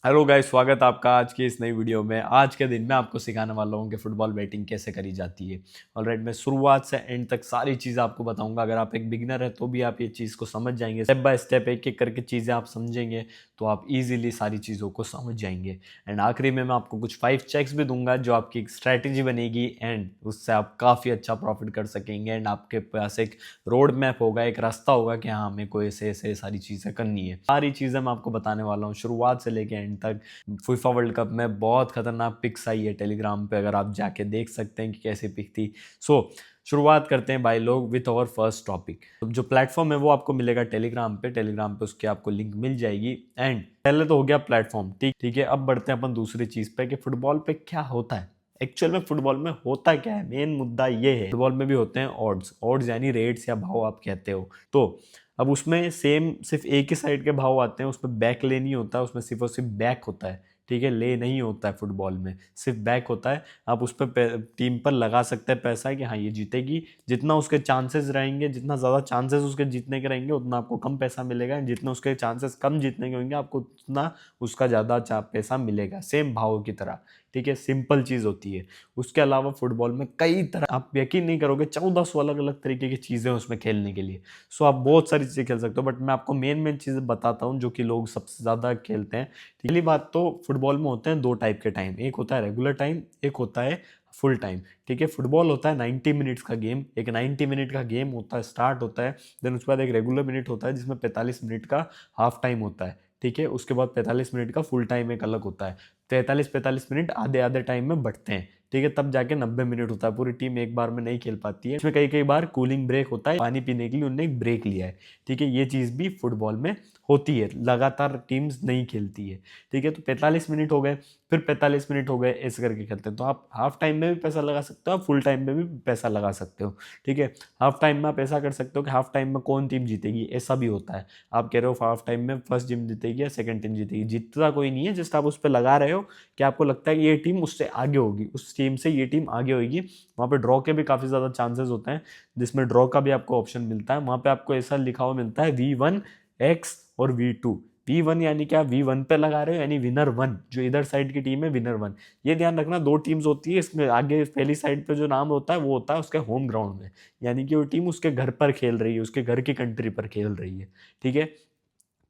Hello guys, स्वागत है आपका आज की इस नई वीडियो में। आज के दिन मैं आपको सिखाने वाला हूँ कि फुटबॉल बैटिंग कैसे करी जाती है। ऑलराइट, मैं शुरुआत से एंड तक सारी चीज़ें आपको बताऊंगा। अगर आप एक बिगिनर है तो भी आप ये चीज़ को समझ जाएंगे। स्टेप बाय स्टेप एक एक करके चीज़ें आप समझेंगे तो आप इजीली सारी चीज़ों को समझ जाएंगे। एंड आखिरी में मैं आपको कुछ 5 चेक्स भी दूंगा जो आपकी एक स्ट्रैटेजी बनेगी एंड उससे आप काफ़ी अच्छा प्रॉफिट कर सकेंगे। एंड आपके पास एक रोड मैप होगा, एक रास्ता होगा कि हाँ, हमें कोई ऐसे ऐसे सारी चीज़ें करनी है। सारी चीज़ें मैं आपको बताने वाला हूँ शुरुआत से लेके एंड तक। फीफा वर्ल्ड कप में बहुत खतरनाक पिक्स आई है टेलीग्राम पे, अगर आप जाके देख सकते हैं कि कैसी पिक थी। शुरुआत करते हैं भाई लोग विथ अवर फर्स्ट टॉपिक। तो जो प्लेटफॉर्म है वो आपको मिलेगा टेलीग्राम पे उसकी आपको लिंक मिल जाएगी। एंड पहले तो हो गया प्लेटफॉर्म, ठीक ठीक है। अब बढ़ते हैं अपन दूसरी चीज पे कि फुटबॉल पे क्या होता है एक्चुअल में। फुटबॉल में होता क्या है, मेन मुद्दा ये है। फुटबॉल में भी होते हैं ऑड्स, ऑड्स यानी रेट्स या भाव आप कहते हो। तो अब उसमें सेम सिर्फ एक ही साइड के भाव आते हैं, उसमें बैक ले नहीं होता, उसमें सिर्फ और सिर्फ बैक होता है। ठीक है, ले नहीं होता है फुटबॉल में, सिर्फ बैक होता है। आप उस पर टीम पर लगा सकते हैं पैसा कि हाँ ये जीतेगी। जितना उसके चांसेस रहेंगे, जितना ज़्यादा चांसेस उसके जीतने के रहेंगे उतना आपको कम पैसा मिलेगा। जितना उसके चांसेस कम जीतने के होंगे आपको उतना उसका ज़्यादा पैसा मिलेगा, सेम भाव की तरह। ठीक है, सिंपल चीज़ होती है। उसके अलावा फुटबॉल में कई तरह, आप यकीन नहीं करोगे, 1400 अलग अलग तरीके की चीज़ें हैं उसमें खेलने के लिए। सो आप बहुत सारी चीज़ें खेल सकते हो, बट मैं आपको मेन मेन चीज़ें बताता हूँ जो कि लोग सबसे ज़्यादा खेलते हैं। पहली बात तो फुटबॉल में होते हैं दो टाइप के टाइम, एक होता है रेगुलर टाइम, एक होता है फुल टाइम। ठीक है, फुटबॉल होता है 90 मिनट्स का गेम, एक 90 मिनट का गेम होता है, स्टार्ट होता है। देन उसके बाद एक रेगुलर मिनट होता है जिसमें 45 मिनट का हाफ टाइम होता है। ठीक है, उसके बाद 45 मिनट का फुल टाइम एक अलग होता है। 45 मिनट आधे आधे टाइम में बढ़ते हैं। ठीक है, तब जाके 90 मिनट होता है। पूरी टीम एक बार में नहीं खेल पाती है, इसमें कई कई बार कूलिंग ब्रेक होता है, पानी पीने के लिए उन्होंने एक ब्रेक लिया है। ठीक है, ये चीज़ भी फुटबॉल में होती है, लगातार टीम्स नहीं खेलती है। ठीक है, तो 45 मिनट हो गए, फिर 45 मिनट हो गए, ऐसे करके खेलते हैं। तो आप हाफ टाइम में भी पैसा लगा सकते हो, आप फुल टाइम में भी पैसा लगा सकते हो। ठीक है, हाफ टाइम में आप ऐसा कर सकते हो कि हाफ टाइम में कौन टीम जीतेगी ऐसा भी होता है। आप कह रहे हो हाफ टाइम में फर्स्ट टीम जीतेगी या सेकंड टीम जीतेगी, जीतता कोई नहीं है, जस्ट आप उस पर लगा रहे हो कि आपको लगता है कि ये टीम उससे आगे होगी, उस टीम से ये टीम आगे होगी। वहाँ पे ड्रॉ के भी काफ़ी ज़्यादा चांसेस होते हैं, जिसमें ड्रॉ का भी आपको ऑप्शन मिलता है। वहाँ पे आपको ऐसा लिखा हुआ मिलता है V1 X और V2। V1 यानी क्या, V1 पे लगा रहे हो यानी विनर वन, जो इधर साइड की टीम है विनर वन। ये ध्यान रखना, दो टीम्स होती है इसमें। आगे पहली साइड पे जो नाम होता है वो होता है उसके होम ग्राउंड में, यानी कि वो टीम उसके घर पर खेल रही है, उसके घर की कंट्री पर खेल रही है। ठीक है,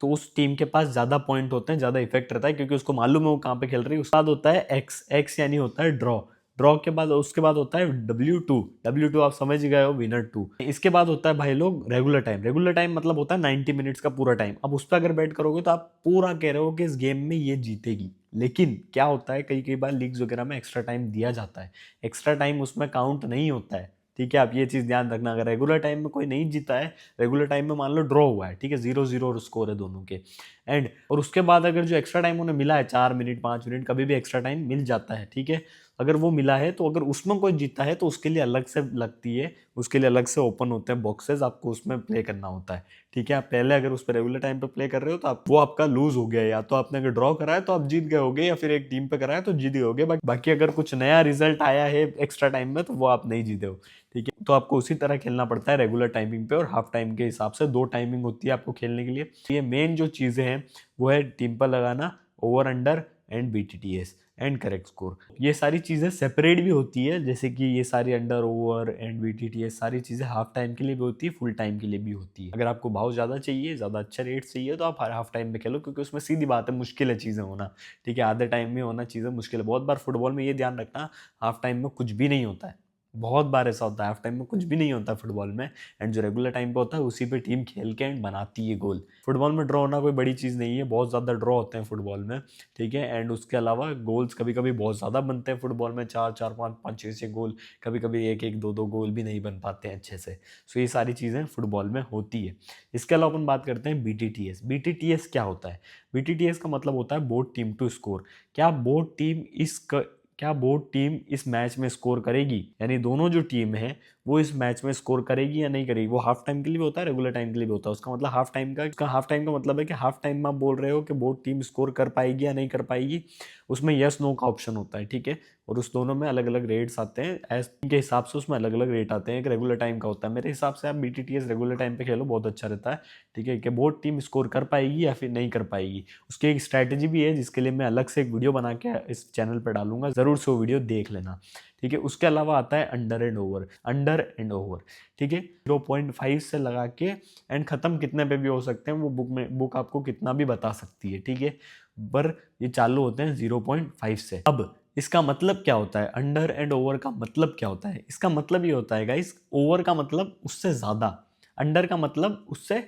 तो उस टीम के पास ज्यादा पॉइंट होते हैं, ज्यादा इफेक्ट रहता है, क्योंकि उसको मालूम है वो कहाँ पे खेल रही है। उसके बाद होता है एक्स, एक्स यानी होता है ड्रॉ। ड्रॉ के बाद उसके बाद होता है W2, W2 आप समझ गए हो, विनर टू। इसके बाद होता है भाई लोग रेगुलर टाइम। रेगुलर टाइम मतलब होता है 90 मिनट्स का पूरा टाइम। अब उस पर अगर बैट करोगे तो आप पूरा कह रहे हो कि इस गेम में ये जीतेगी। लेकिन क्या होता है, कई कई बार लीग्स वगैरह में एक्स्ट्रा टाइम दिया जाता है, एक्स्ट्रा टाइम उसमें काउंट नहीं होता है। ठीक है, आप ये चीज ध्यान रखना। अगर रेगुलर टाइम में कोई नहीं जीता है, रेगुलर टाइम में मान लो ड्रॉ हुआ है, ठीक है, 0-0 स्कोर है दोनों के एंड, और उसके बाद अगर जो एक्स्ट्रा टाइम उन्हें मिला है, 4 मिनट 5 मिनट कभी भी एक्स्ट्रा टाइम मिल जाता है। ठीक है, अगर वो मिला है तो अगर उसमें कोई जीता है तो उसके लिए अलग से लगती है, उसके लिए अलग से ओपन होते हैं बॉक्सेस, आपको उसमें प्ले करना होता है। ठीक है, आप पहले अगर उस पर रेगुलर टाइम पे प्ले कर रहे हो तो आप वो आपका लूज हो गया, या तो आपने अगर ड्रॉ कराया तो आप जीत गए होगे, या फिर एक टीम पे कराया तो जीत गए होगे। बाकी अगर कुछ नया रिजल्ट आया है एक्स्ट्रा टाइम में तो वो आप नहीं जीते हो। ठीक है, तो आपको उसी तरह खेलना पड़ता है रेगुलर टाइमिंग पे और हाफ टाइम के हिसाब से। दो टाइमिंग होती है आपको खेलने के लिए। ये मेन जो चीज़ें हैं वो है टीम पर लगाना, over under and BTTS and correct score. ये सारी चीज़ें सेपरेट भी होती है, जैसे कि ये सारी अंडर, ओवर एंड BTTS सारी चीज़ें हाफ टाइम के लिए भी होती है, फुल टाइम के लिए भी होती है। अगर आपको भाव ज़्यादा चाहिए, ज़्यादा अच्छा रेट चाहिए, तो आप हाफ टाइम में खेलो, क्योंकि उसमें सीधी बात है, मुश्किल है चीज़ें होना। ठीक है, आधे टाइम में होना चीज़ें मुश्किल है। बहुत बार फुटबॉल में ये ध्यान रखना, हाफ टाइम में कुछ भी नहीं होता है। बहुत बार ऐसा होता है हाफ टाइम में कुछ भी नहीं होता फुटबॉल में। एंड जो रेगुलर टाइम पे होता है उसी पे टीम खेल के एंड बनाती है गोल। फुटबॉल में ड्रॉ होना कोई बड़ी चीज़ नहीं है, बहुत ज़्यादा ड्रॉ होते हैं फुटबॉल में। ठीक है, एंड उसके अलावा गोल्स कभी कभी बहुत ज़्यादा बनते हैं फुटबॉल में, चार चार पाँच पाँच छः छः गोल, कभी कभी एक एक दो दो गोल भी नहीं बन पाते हैं अच्छे से। सो ये सारी चीज़ें फुटबॉल में होती है। इसके अलावा अपन बात करते हैं BTTS। BTTS क्या होता है? BTTS का मतलब होता है बोथ टीम टू स्कोर। क्या बोथ टीम इस क्या बोथ टीम इस मैच में स्कोर करेगी, यानी दोनों जो टीम है वो इस मैच में स्कोर करेगी या नहीं करेगी। वो हाफ टाइम के लिए भी होता है, रेगुलर टाइम के लिए भी होता है। उसका मतलब हाफ टाइम का मतलब है कि हाफ टाइम में आप बोल रहे हो कि वो टीम स्कोर कर पाएगी या नहीं कर पाएगी, उसमें यस नो का ऑप्शन होता है, ठीक है। और उस दोनों में अलग अलग रेट्स आते हैं, एज के हिसाब से उसमें अलग अलग रेट आते हैं। एक रेगुलर टाइम का होता है, मेरे हिसाब से आप BTTS रेगुलर टाइम पे खेलो, बहुत अच्छा रहता है, ठीक है, कि वो टीम स्कोर कर पाएगी या फिर नहीं कर पाएगी। उसकी एक स्ट्रैटेजी भी है जिसके लिए मैं अलग से एक वीडियो बना के इस चैनल पर डालूंगा, जरूर से वो वीडियो देख लेना, ठीक है। उसके अलावा आता है अंडर एंड ओवर, ठीक है। 0.5 से लगा के एंड खत्म कितने पे भी हो सकते हैं, वो बुक आपको कितना भी बता सकती है, ठीक है। पर ये चालू होते हैं 0.5 से। अब इसका मतलब क्या होता है, अंडर एंड ओवर का मतलब क्या होता है? इसका मतलब ये होता है गाइस, ओवर का मतलब उससे ज्यादा, अंडर का मतलब उससे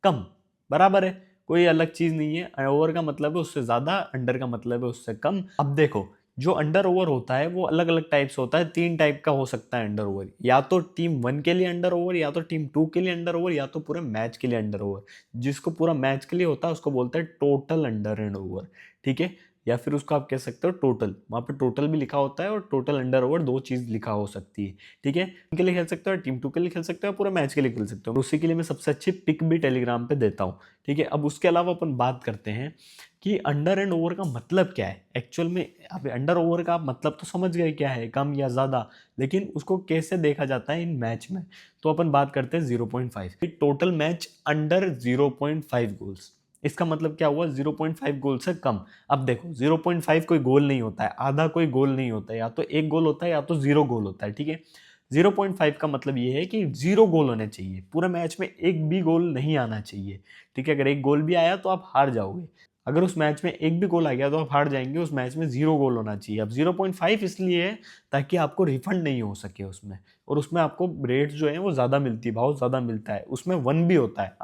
कम, बराबर है, कोई अलग चीज नहीं है। ओवर का मतलब है उससे ज्यादा, अंडर का मतलब है उससे कम। अब देखो, जो अंडर ओवर होता है वो अलग अलग टाइप से होता है, 3 टाइप का हो सकता है अंडर ओवर। या तो टीम 1 के लिए अंडर ओवर, या तो टीम 2 के लिए अंडर ओवर, या तो पूरे मैच के लिए अंडर ओवर। जिसको पूरा मैच के लिए होता है उसको बोलते हैं टोटल अंडर एंड ओवर, ठीक है। या फिर उसको आप कह सकते हो टोटल, वहां पे टोटल भी लिखा होता है और टोटल अंडर ओवर, दो चीज लिखा हो सकती है, ठीक है। टीम के लिए खेल सकते हो, टीम 2 के लिए खेल सकते हो, पूरे मैच के लिए खेल सकते हो। उसी के लिए मैं सबसे अच्छी पिक भी टेलीग्राम पे देता हूँ, ठीक है। अब उसके अलावा अपन बात करते हैं कि अंडर एंड ओवर का मतलब क्या है एक्चुअल में। अब अंडर ओवर का मतलब तो समझ गए क्या है, कम या ज्यादा, लेकिन उसको कैसे देखा जाता है इन मैच में। तो अपन बात करते हैं 0.5, टोटल मैच अंडर 0.5 गोल्स। इसका मतलब क्या हुआ, 0.5 गोल से कम। अब देखो 0.5 कोई गोल नहीं होता है, आधा कोई गोल नहीं होता है, या तो 1 गोल होता है या तो 0 गोल होता है, ठीक है। 0.5 का मतलब ये है कि 0 गोल होने चाहिए, पूरे मैच में एक भी गोल नहीं आना चाहिए, ठीक है। अगर एक गोल भी आया तो आप हार जाओगे। अगर उस मैच में एक भी गोल आ गया तो आप हार जाएंगे। उस मैच में 0 गोल होना चाहिए। अब 0.5 इसलिए है ताकि आपको रिफंड नहीं हो सके उसमें, और उसमें आपको रेट जो है वो ज्यादा मिलती है, बहुत ज्यादा मिलता है। उसमें 1 भी होता है,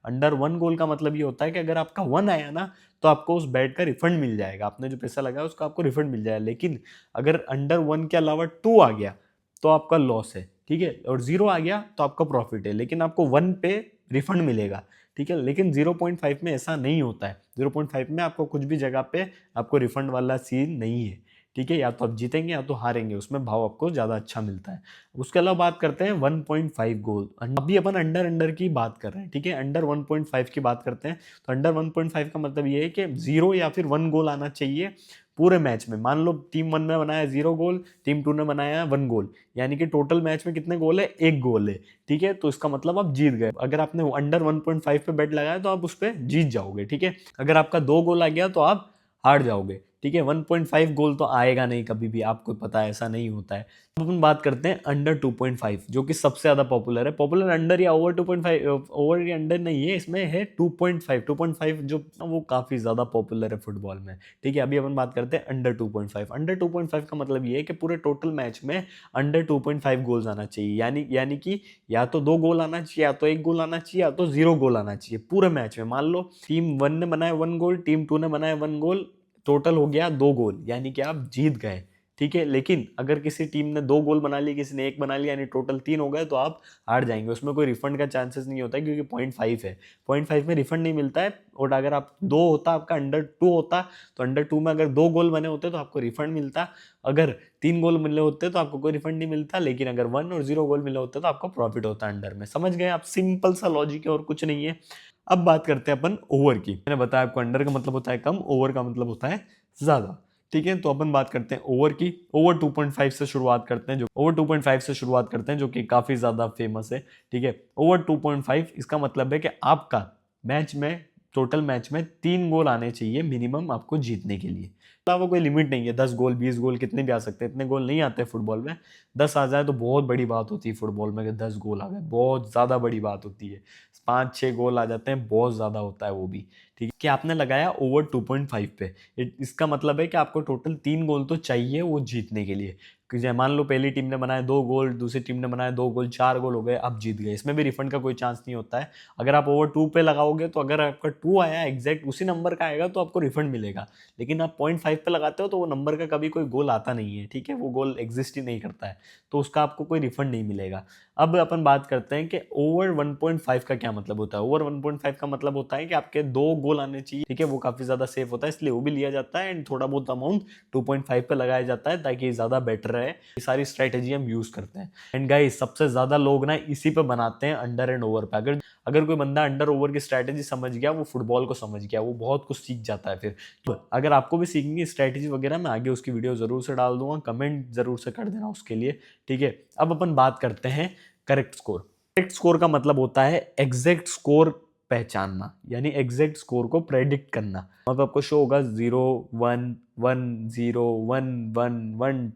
अंडर 1 गोल का मतलब ये होता है कि अगर आपका 1 आया ना तो आपको उस बैट का रिफंड मिल जाएगा, आपने जो पैसा लगाया उसका आपको रिफंड मिल जाएगा। लेकिन अगर अंडर 1 के अलावा 2 आ गया तो आपका लॉस है, ठीक है। और 0 आ गया तो आपका प्रॉफिट है, लेकिन आपको 1 पे रिफंड मिलेगा, ठीक है। लेकिन 0.5 में ऐसा नहीं होता है। 0.5 में आपको कुछ भी जगह पे आपको रिफंड वाला सीन नहीं है, ठीक है। या तो आप जीतेंगे या तो हारेंगे, उसमें भाव आपको ज्यादा अच्छा मिलता है। उसके अलावा बात करते हैं 1.5 गोल। अभी अपन अंडर अंडर की बात कर रहे हैं, ठीक है। अंडर 1.5 की बात करते हैं, तो अंडर 1.5 का मतलब ये है कि 0 या फिर 1 गोल आना चाहिए पूरे मैच में। मान लो टीम 1 ने बनाया 0 गोल, टीम 2 ने बनाया 1 गोल, यानी कि टोटल मैच में कितने गोल है, 1 गोल है, ठीक है। तो इसका मतलब आप जीत गए। अगर आपने अंडर 1.5 पे बेट लगाया तो आप उस पर जीत जाओगे, ठीक है। अगर आपका 2 गोल आ गया तो आप हार जाओगे, ठीक है। 1.5 गोल तो आएगा नहीं कभी भी, आपको पता है ऐसा नहीं होता है। अब अपन बात करते हैं अंडर 2.5, जो कि सबसे ज्यादा पॉपुलर है। पॉपुलर अंडर या ओवर 2.5, ओवर या अंडर नहीं है, इसमें है 2.5। 2.5 जो वो काफी ज्यादा पॉपुलर है फुटबॉल में, ठीक है। अभी अपन बात करते हैं अंडर 2.5। अंडर 2.5 का मतलब ये है कि पूरे टोटल मैच में अंडर 2.5 गोल्स आना चाहिए, यानी कि या तो 2 गोल आना चाहिए, या तो 1 गोल आना चाहिए, या तो 0 गोल आना चाहिए पूरे मैच में। मान लो टीम 1 ने बनाया 1 गोल, टीम 2 ने बनाया 1 गोल, टोटल हो गया 2 गोल, यानी कि आप जीत गए, ठीक है। लेकिन अगर किसी टीम ने 2 गोल बना लिए, किसी ने 1 बना लिया, यानी टोटल 3 हो गए, तो आप हार जाएंगे। उसमें कोई रिफंड का चांसेस नहीं होता है, क्योंकि 0.5 है, 0.5 में रिफंड नहीं मिलता है। और अगर आप 2 होता, आपका अंडर 2 होता, तो अंडर 2 में अगर 2 गोल बने होते तो आपको रिफंड मिलता। अगर 3 गोल मिले होते तो आपको कोई रिफंड नहीं मिलता। लेकिन अगर 1 और 0 गोल मिले होते तो आपको प्रॉफिट होता अंडर में। समझ गए आप, सिंपल सा लॉजिक है और कुछ नहीं है। अब बात करते हैं अपन ओवर की। मैंने बताया आपको अंडर का मतलब होता है कम, ओवर का मतलब होता है ज्यादा, ठीक है। तो अपन बात करते हैं ओवर की। ओवर 2.5 से शुरुआत करते हैं, जो ओवर 2.5 से शुरुआत करते हैं, जो कि काफी ज्यादा फेमस है, ठीक है। ओवर 2.5 इसका मतलब है कि आपका मैच में, टोटल मैच में 3 गोल आने चाहिए मिनिमम आपको जीतने के लिए। अलावा कोई लिमिट नहीं है, 10 गोल 20 गोल कितने भी आ सकते हैं, इतने गोल नहीं आते फुटबॉल में। 10 आ जाए तो बहुत बड़ी बात होती है फुटबॉल में, कि 10 गोल आ गए बहुत ज्यादा बड़ी बात होती है। 5-6 गोल आ जाते हैं, बहुत ज्यादा होता है वो भी, ठीक है। कि आपने लगाया ओवर 2.5 पे, इसका मतलब है कि आपको टोटल 3 गोल तो चाहिए वो जीतने के लिए। कि जैसे मान लो पहली टीम ने बनाया 2 गोल, दूसरी टीम ने बनाया 2 गोल, 4 गोल हो गए, आप जीत गए। इसमें भी रिफंड का कोई चांस नहीं होता है। अगर आप ओवर 2 पे लगाओगे तो अगर आपका 2 आया एग्जैक्ट उसी नंबर का आएगा तो आपको रिफंड मिलेगा। लेकिन आप 0.5 पे लगाते हो तो वो नंबर का कभी कोई गोल आता नहीं है, ठीक है, वो गोल एग्जिस्ट ही नहीं करता है, तो उसका आपको कोई रिफंड नहीं मिलेगा। अब अपन बात करते हैं कि ओवर 1.5 का क्या मतलब होता है। ओवर 1.5 का मतलब होता है कि आपके 2 गोल आने चाहिए, ठीक है, वो काफी ज्यादा सेफ होता है, इसलिए वो भी लिया जाता है। एंड थोड़ा बहुत अमाउंट 2.5 पे लगाया जाता है ताकि ज्यादा बेटर रहे। ये सारी स्ट्रेटेजी हम यूज करते हैं। एंड गाइस सबसे ज्यादा लोग ना इसी पे बनाते हैं, अंडर एंड ओवर पे। अगर अगर कोई बंदा अंडर ओवर की स्ट्रेटेजी समझ गया, वो फुटबॉल को समझ गया, वो बहुत कुछ सीख जाता है फिर। तो अगर आपको भी सीखनी स्ट्रेटेजी वगैरह, मैं आगे उसकी वीडियो जरूर से डाल दूंगा, कमेंट जरूर से कर देना उसके लिए, ठीक है। अब अपन बात करते हैं करेक्ट स्कोर। करेक्ट स्कोर का मतलब होता है एग्जैक्ट स्कोर पहचानना, यानी एग्जैक्ट स्कोर को प्रेडिक्ट करना। वहां पे आपको शो होगा 0, 1, 1, 0, 1, 1, 1,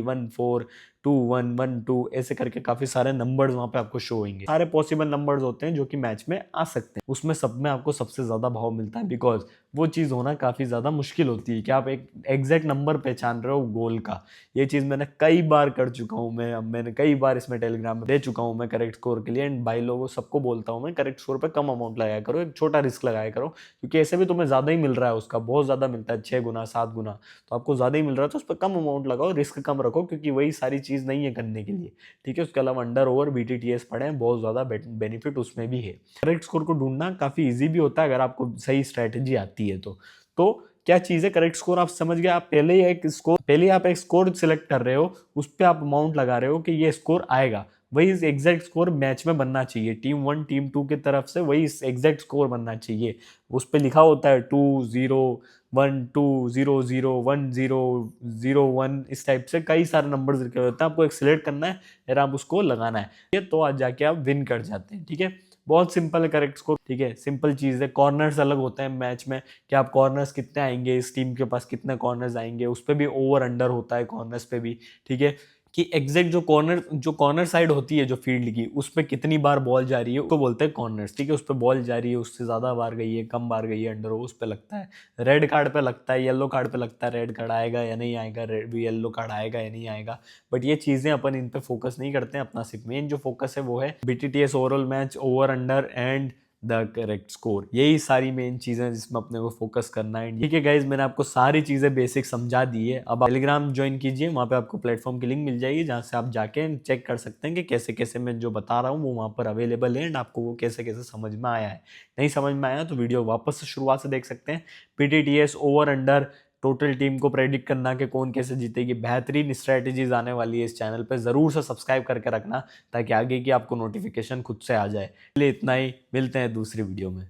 1, 2, 1, 1, 2 ऐसे करके काफी सारे नंबर्स वहां पे आपको शो होंगे। सारे पॉसिबल नंबर्स होते हैं जो कि मैच में आ सकते हैं, उसमें सब में आपको सबसे ज्यादा भाव मिलता है, बिकॉज वो चीज होना काफी ज्यादा मुश्किल होती है कि आप एक एग्जैक्ट नंबर पहचान रहे हो गोल का। ये चीज मैंने कई बार कर चुका हूँ, मैंने कई बार इसमें टेलीग्राम में दे चुका हूँ मैं करेक्ट स्कोर के लिए। एंड भाई लोगों सबको बोलता हूँ मैं, करेक्ट स्कोर पे कम अमाउंट लगाया करो, एक छोटा रिस्क लगाया करो, क्योंकि ऐसे भी तुम्हें ज्यादा ही मिल रहा है, उसका बहुत ज्यादा मिलता है, 6 गुना 7 गुना, तो आपको ज्यादा ही मिल रहा है, तो उस पर कम अमाउंट लगाओ, रिस्क कम रखो, क्योंकि वही सारी चीज नहीं है करने के लिए, ठीक है। उसके अलावा अंडर ओवर BTTS पढ़े हैं, बहुत ज्यादा बेनिफिट उसमें भी है। करेक्ट स्कोर को ढूंढना काफी इजी भी होता है अगर आपको सही स्ट्रेटेजी आती है तो क्या चीज है करेक्ट स्कोर, आप समझ गए। आप पहले आप एक स्कोर सिलेक्ट कर रहे हो, उस पर आप अमाउंट लगा रहे हो कि ये स्कोर आएगा, वही एग्जैक्ट स्कोर मैच में बनना चाहिए। टीम 1 टीम 2 की तरफ से वही एग्जैक्ट स्कोर बनना चाहिए। उस पर लिखा होता है 2-0-1-2-0-0-1-0-0-1, इस टाइप से कई सारे नंबर्स लिखे होते हैं, आपको एक सिलेक्ट करना है और आप उसको लगाना है, तो आज जाके आप विन कर जाते हैं, ठीक है। बहुत सिंपल है करेक्ट स्कोर, ठीक है, सिंपल चीज है। कॉर्नर्स अलग होते हैं मैच में, कि आप कॉर्नर्स कितने आएंगे, इस टीम के पास कितने कॉर्नर्स आएंगे, उस पर भी ओवर अंडर होता है कॉर्नर्स पे भी, ठीक है, कि एग्जैक्ट जो कॉर्नर साइड होती है जो फील्ड की, उस पर कितनी बार बॉल जा रही है उसको बोलते हैं कॉर्नर्स, ठीक है। उस पर बॉल जा रही है, उससे ज्यादा बार गई है, कम बार गई है, अंडर हो, उस पर लगता है। रेड कार्ड पे लगता है, येलो कार्ड पे लगता है, रेड कार्ड आएगा या नहीं आएगा, रेड येलो कार्ड आएगा या नहीं आएगा। बट ये चीजें अपन इन पे फोकस नहीं करते हैं, अपना सिर्फ मेन जो फोकस है वो है BTTS overall match, over under and the correct score. यही सारी मेन चीजें जिसमें अपने को फोकस करना है, ठीक है गाइज। मैंने आपको सारी चीजें बेसिक समझा दी है। अब आप टेलीग्राम ज्वाइन कीजिए, वहां पे आपको प्लेटफॉर्म की लिंक मिल जाएगी, जहां से आप जाके चेक कर सकते हैं कि कैसे कैसे मैं जो बता रहा हूँ वो वहां पर अवेलेबल है, एंड आपको वो कैसे कैसे समझ में आया है। नहीं समझ में आया तो वीडियो वापस से शुरुआत से देख सकते हैं। BTTS over under total team को प्रेडिक्ट करना कि कौन कैसे जीतेगी, बेहतरीन स्ट्रेटेजीज आने वाली है इस चैनल पे, जरूर से सब्सक्राइब करके रखना ताकि आगे की आपको नोटिफिकेशन खुद से आ जाए। इसलिए इतना ही, मिलते हैं दूसरी वीडियो में।